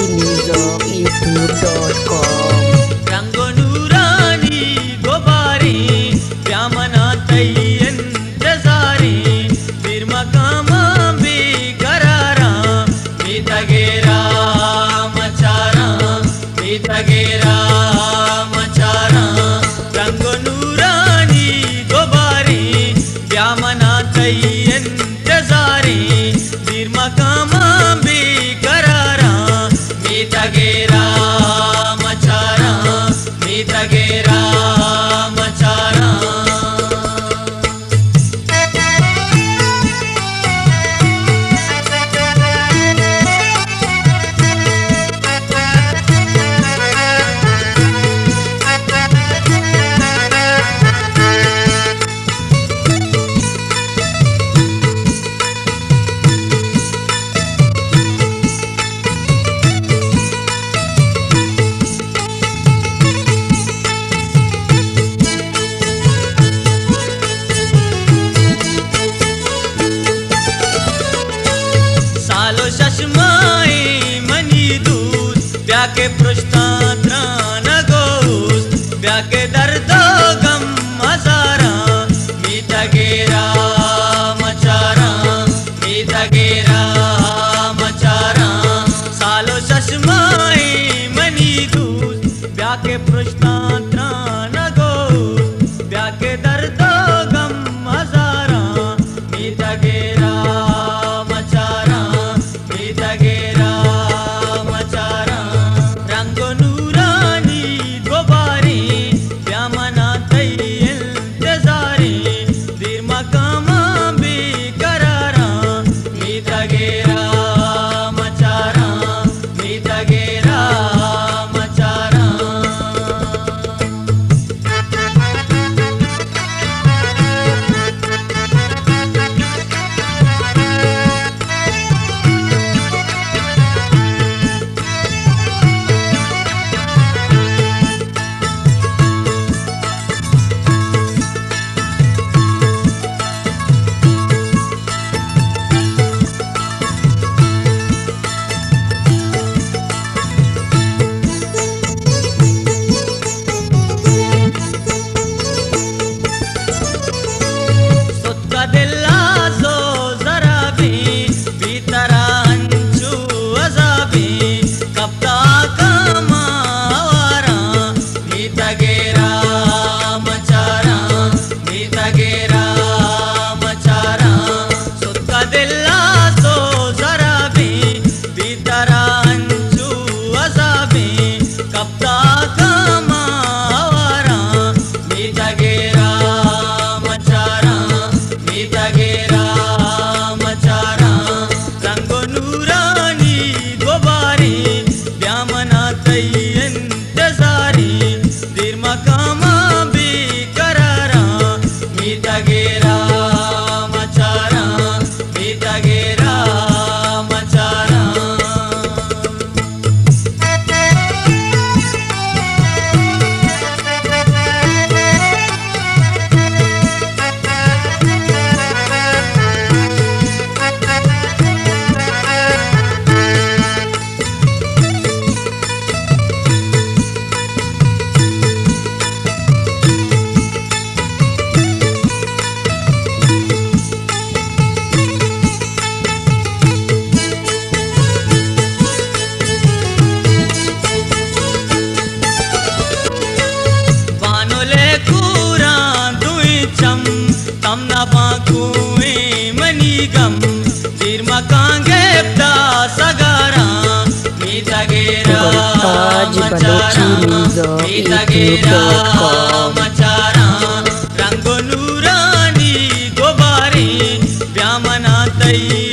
balochinizo.youtube.com रंग नूरानी गोबारी व्यामना तय्यंतजारी फिर मकामा भी करारा मी तगेरा मचारा रंग नूरानी गोबारी व्यामना तय्यंतजारी फिर मकामा भी करारा मी तगेरा मचारा सालो चश्माई मनी दूस ब्याके पृष्ठात्रा न गोस ब्याके दर्द गम हजारा मी तगेरा मचारा सालो चश्माई मनी दूस ब्याके पृष्ठात्रा न गोस ब्याके दर्द गम हजारा मी तगेरा मचारा रंग नूरानी गोबारी व्यामना तय्यंतजारी दीर मकामा भी करारा मी तगेरा मचारा balochinizo.youtube.com रंग नूरानी गोबारी व्यामना तय्यंतजारी